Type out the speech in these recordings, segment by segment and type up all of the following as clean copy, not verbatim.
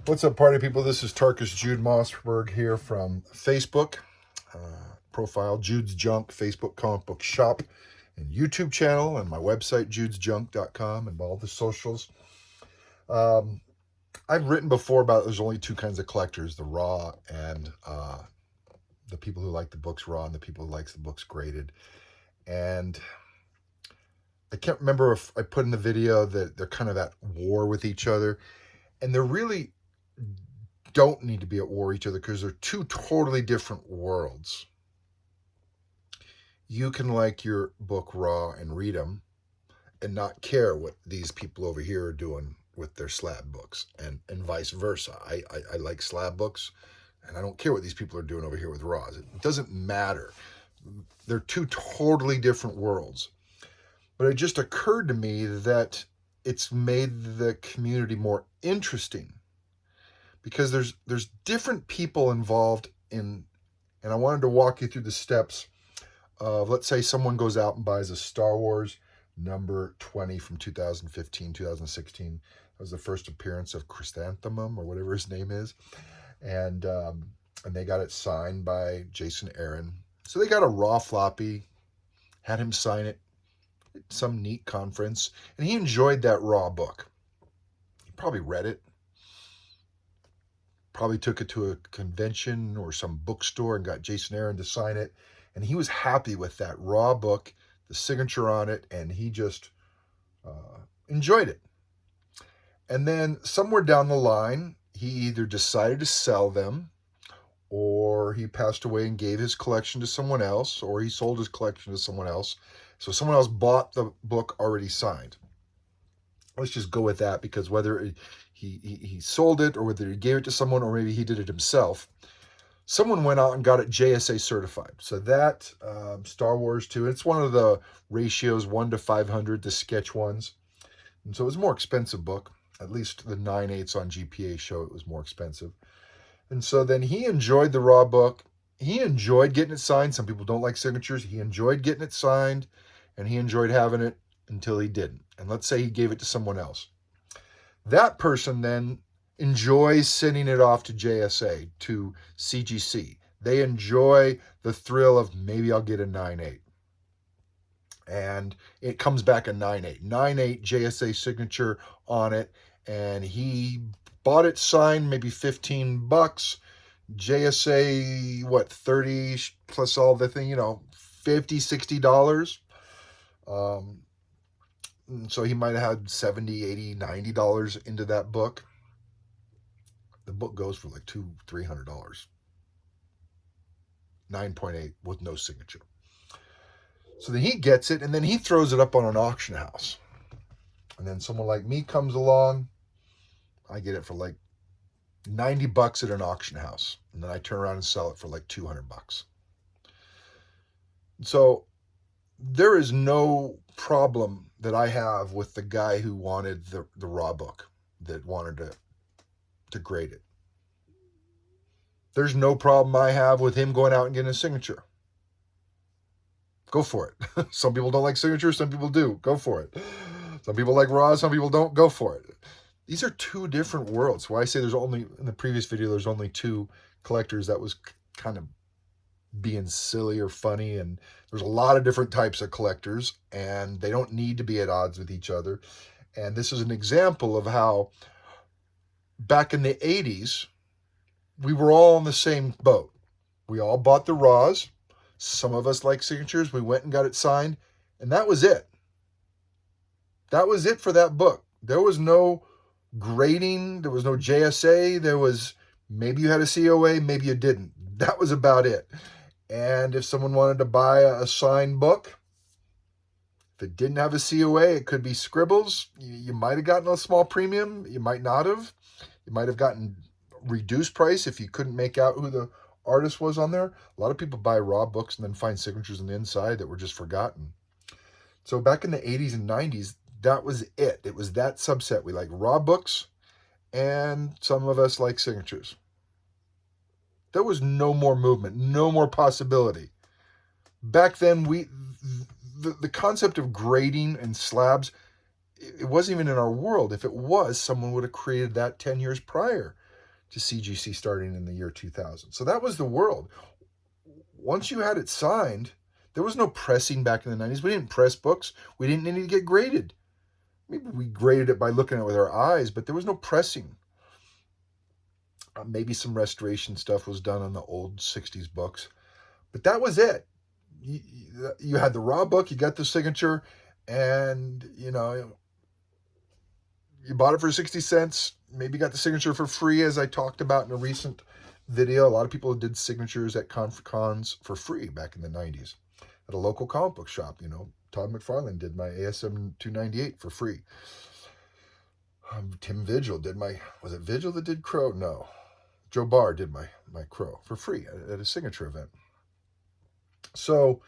What's up, party people? This is Tarkus Jude Mossberg here from Facebook. Profile Jude's Junk, Facebook comic book shop, and YouTube channel, and my website, judesjunk.com, and all the socials. I've written before about there's only two kinds of collectors, the raw and the people who like the books raw and the people who likes the books graded. And I can't remember if I put in the video that they're kind of at war with each other, and they're really don't need to be at war with each other because they're two totally different worlds. You can like your book raw and read them and not care what these people over here are doing with their slab books, and vice versa. I like slab books, and I don't care what these people are doing over here with raws. It doesn't matter. They're two totally different worlds. But it just occurred to me that it's made the community more interesting because there's different people involved in, and I wanted to walk you through the steps of, let's say someone goes out and buys a Star Wars number 20 from 2015, 2016. That was the first appearance of Chrysanthemum or whatever his name is. And they got it signed by Jason Aaron. So they got a raw floppy, had him sign it at some neat conference, and he enjoyed that raw book. He probably read it, probably took it to a convention or some bookstore and got Jason Aaron to sign it. And he was happy with that raw book, the signature on it, and he just enjoyed it. And then somewhere down the line, he either decided to sell them, or he passed away and gave his collection to someone else, or he sold his collection to someone else. So someone else bought the book already signed. Let's just go with that, because whether he sold it or whether he gave it to someone or maybe he did it himself, someone went out and got it JSA certified. So that Star Wars 2, it's one of the ratios 1:500, the sketch ones. And so it was a more expensive book. At least the 9/8 on GPA show it was more expensive. And so then he enjoyed the raw book. He enjoyed getting it signed. Some people don't like signatures. He enjoyed getting it signed, and he enjoyed having it until he didn't. And let's say he gave it to someone else. That person then enjoys sending it off to JSA, to CGC. They enjoy the thrill of maybe I'll get a 9/8. And it comes back a 9/8. 9/8 JSA signature on it. And he bought it signed, maybe $15. JSA, what, 30 plus all the thing, $50, $60. So he might have had $70, $80, $90 into that book. The book goes for like $200, $300. 9.8 with no signature. So then he gets it, and then he throws it up on an auction house. And then someone like me comes along. I get it for like $90 at an auction house. And then I turn around and sell it for like $200. So there is no problem that I have with the guy who wanted the raw book, that wanted to grade it. There's no problem I have with him going out and getting a signature. Go for it. Some people don't like signatures, some people do. Go for it. Some people like raw, some people don't. Go for it. These are two different worlds. Why I say there's only, in the previous video, there's only two collectors. That was kind of being silly or funny, and there's a lot of different types of collectors, and they don't need to be at odds with each other. And this is an example of how back in the 80s, we were all in the same boat. We all bought the raws. Some of us like signatures. We went and got it signed, and that was it. That was it for that book. There was no grading. There was no JSA. There was, maybe you had a COA, maybe you didn't. That was about it. And if someone wanted to buy a signed book, if it didn't have a COA, it could be scribbles. You might have gotten a small premium. You might not have. You might have gotten reduced price if you couldn't make out who the artist was on there. A lot of people buy raw books and then find signatures on the inside that were just forgotten. So back in the 80s and 90s, that was it. It was that subset. We like raw books, and some of us like signatures. There was no more movement, no more possibility. Back then, the concept of grading and slabs, it wasn't even in our world. If it was, someone would have created that 10 years prior. to CGC starting in the year 2000. So that was the world. Once you had it signed, there was no pressing back in the 90s. We didn't press books. We didn't need to get graded. Maybe we graded it by looking at it with our eyes, but there was no pressing. Maybe some restoration stuff was done on the old 60s books, but that was it. You had the raw book, you got the signature, and you bought it for 60 cents, maybe got the signature for free, as I talked about in a recent video. A lot of people did signatures at cons for free back in the 90s at a local comic book shop. Todd McFarlane did my ASM 298 for free. Tim Vigil did was it Vigil that did Crow? No. Joe Barr did my Crow for free at a signature event. So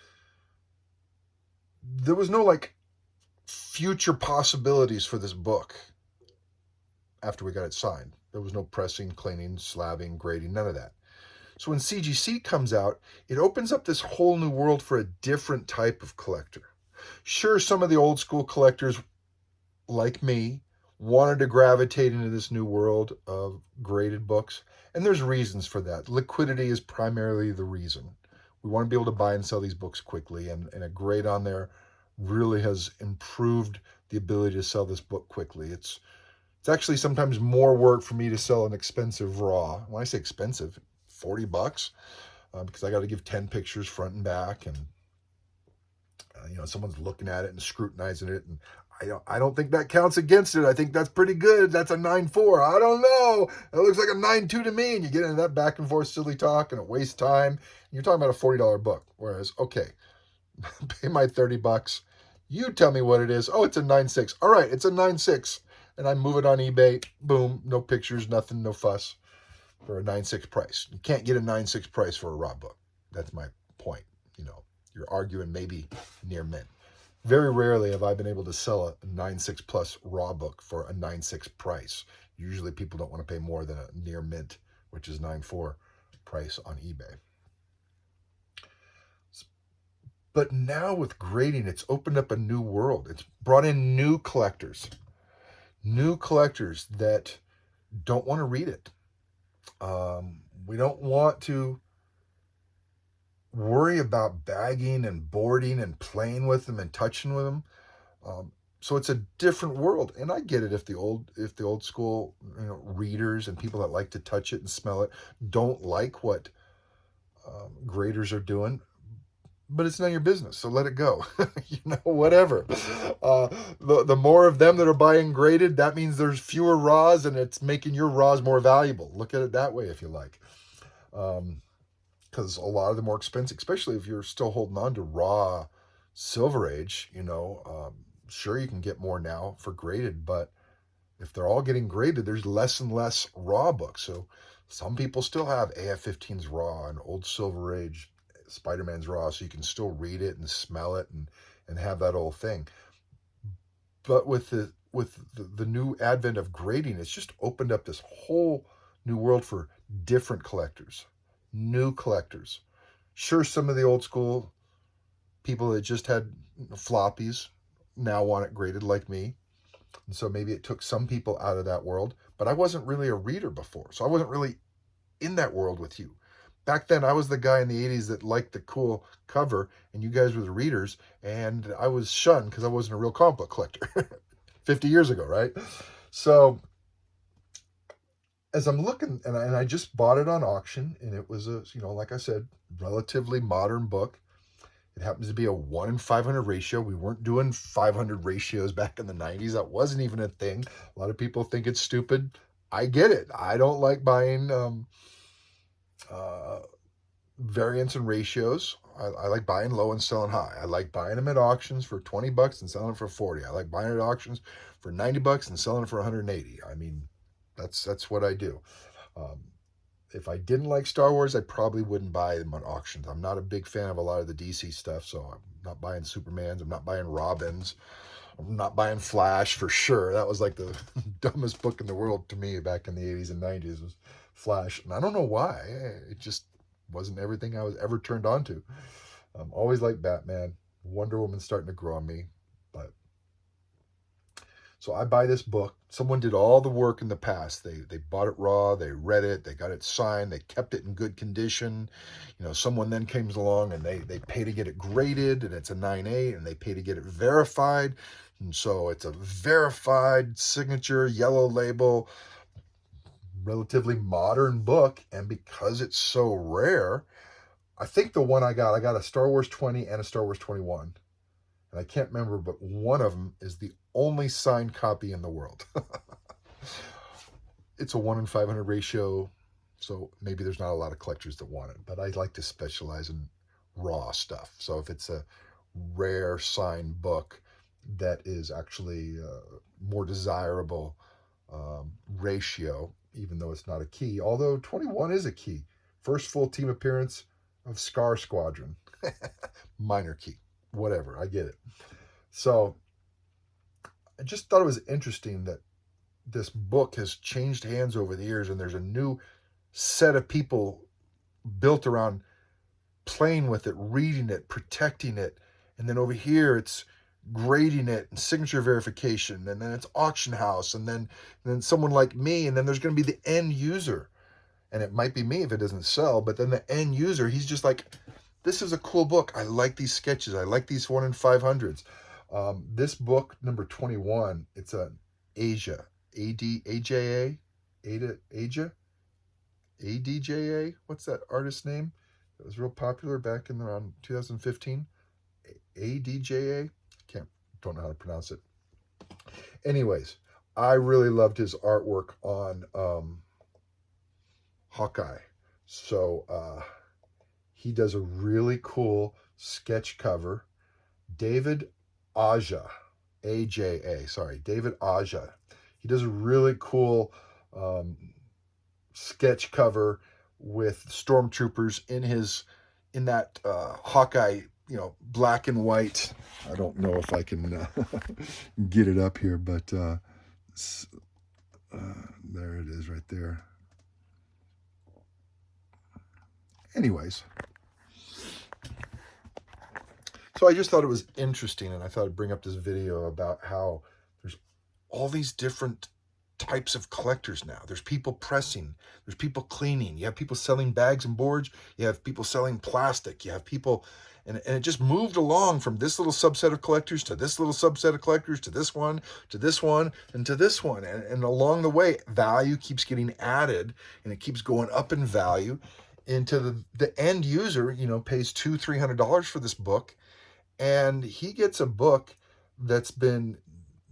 there was no future possibilities for this book after we got it signed. There was no pressing, cleaning, slabbing, grading, none of that. So when CGC comes out, it opens up this whole new world for a different type of collector. Sure, some of the old school collectors, like me, wanted to gravitate into this new world of graded books, and there's reasons for that. Liquidity is primarily the reason. We want to be able to buy and sell these books quickly, and a grade on there really has improved the ability to sell this book quickly. It's actually sometimes more work for me to sell an expensive raw. When I say expensive, $40, because I got to give 10 pictures front and back, and someone's looking at it and scrutinizing it, and I don't think that counts against it. I think that's pretty good. That's a 9.4. I don't know. It looks like a 9.2 to me. And you get into that back and forth silly talk, and it wastes time. You're talking about a $40 book. Whereas, okay, pay my $30. You tell me what it is. Oh, it's a 9.6. All right, it's a 9.6. And I move it on eBay. Boom. No pictures, nothing, no fuss, for a 9.6 price. You can't get a 9.6 price for a raw book. That's my point. You're arguing maybe near mint. Very rarely have I been able to sell a 9.6 plus raw book for a 9.6 price. Usually people don't want to pay more than a near mint, which is 9.4 price on eBay. But now with grading, it's opened up a new world. It's brought in new collectors that don't want to read it. We don't want to worry about bagging and boarding and playing with them and touching with them. So it's a different world, and I get it if the old school readers and people that like to touch it and smell it don't like what graders are doing, but it's none of your business, so let it go. Whatever. The more of them that are buying graded, that means there's fewer raws, and it's making your raws more valuable. Look at it that way if you like. Because a lot of them are expensive, especially if you're still holding on to raw Silver Age. Sure, you can get more now for graded, but if they're all getting graded, there's less and less raw books. So some people still have AF-15's raw and old Silver Age Spider-Man's raw, so you can still read it and smell it and have that whole thing. But with the new advent of grading, it's just opened up this whole new world for different collectors. New collectors. Sure, some of the old school people that just had floppies now want it graded like me. And so maybe it took some people out of that world, but I wasn't really a reader before. So I wasn't really in that world with you. Back then, I was the guy in the 80s that liked the cool cover, and you guys were the readers, and I was shunned because I wasn't a real comic book collector 50 years ago, right? So as I'm looking, and I just bought it on auction, and it was a, like I said, relatively modern book. It happens to be a 1 in 500 ratio. We weren't doing 500 ratios back in the 90s. That wasn't even a thing. A lot of people think it's stupid. I get it. I don't like buying variants and ratios. I like buying low and selling high. I like buying them at auctions for $20 and selling them for $40. I like buying it at auctions for $90 and selling it for $180. I mean, that's what I do. If I didn't like Star Wars, I probably wouldn't buy them on auctions. I'm not a big fan of a lot of the DC stuff, so I'm not buying Supermans. I'm not buying Robins. I'm not buying Flash for sure. That was like the dumbest book in the world to me back in the 80s and 90s was Flash. And I don't know why. It just wasn't everything I was ever turned on to. Always liked Batman. Wonder Woman's starting to grow on me. So I buy this book. Someone did all the work in the past. They bought it raw, they read it, they got it signed, they kept it in good condition. Someone then comes along and they pay to get it graded, and it's a 9.8, and they pay to get it verified. And so it's a verified signature, yellow label, relatively modern book. And because it's so rare, I think the one I got a Star Wars 20 and a Star Wars 21. And I can't remember, but one of them is the only signed copy in the world. It's a 1 in 500 ratio, so maybe there's not a lot of collectors that want it, but I like to specialize in raw stuff. So if it's a rare signed book that is actually more desirable ratio, even though it's not a key, although 21 is a key. First full team appearance of Scar Squadron. Minor key. Whatever, I get it. So I just thought it was interesting that this book has changed hands over the years, and there's a new set of people built around playing with it, reading it, protecting it. And then over here it's grading it and signature verification, and then it's auction house, and then someone like me, and then there's going to be the end user. And it might be me if it doesn't sell, but then the end user, he's just like, this is a cool book. I like these sketches. I like these 1 in 500s. This book, number 21, it's an Asia, A-D-A-J-A, Asia, A-D-J-A. What's that artist's name? It was real popular back in around 2015. A-D-J-A. Don't know how to pronounce it. Anyways, I really loved his artwork on Hawkeye. So he does a really cool sketch cover. David Aja, A-J-A, sorry, David Aja. He does a really cool sketch cover with stormtroopers in that Hawkeye, black and white. I don't know if I can get it up here, but there it is right there. Anyways, so I just thought it was interesting, and I thought I'd bring up this video about how there's all these different types of collectors now. There's people pressing, there's people cleaning, you have people selling bags and boards, you have people selling plastic, you have people, and it just moved along from this little subset of collectors to this little subset of collectors to this one, to this one, and to this one. And along the way, value keeps getting added, and it keeps going up in value into the end user, pays $200-300 for this book, and he gets a book that's been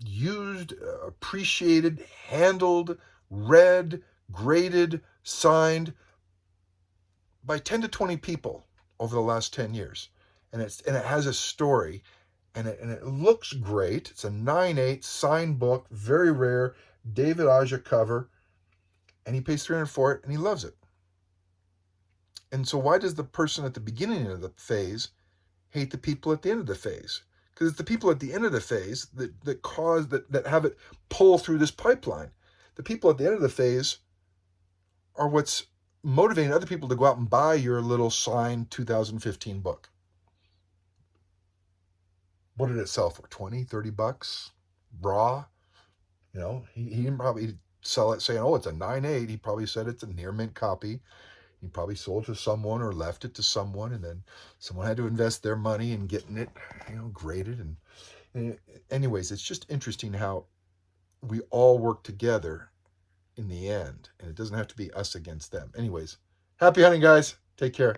used, appreciated, handled, read, graded, signed by 10 to 20 people over the last 10 years. And it has a story, and it looks great. It's a 9.8 signed book, very rare, David Aja cover, and he pays $300 for it, and he loves it. And so why does the person at the beginning of the phase hate the people at the end of the phase? Because it's the people at the end of the phase that have it pull through this pipeline. The people at the end of the phase are what's motivating other people to go out and buy your little signed 2015 book. What did it sell for? $20-30 raw? He didn't probably sell it saying, oh, it's a 9.8. He probably said it's a near mint copy. He probably sold to someone or left it to someone, and then someone had to invest their money in getting it, graded. And anyways, it's just interesting how we all work together in the end, and it doesn't have to be us against them. Anyways, happy hunting, guys. Take care.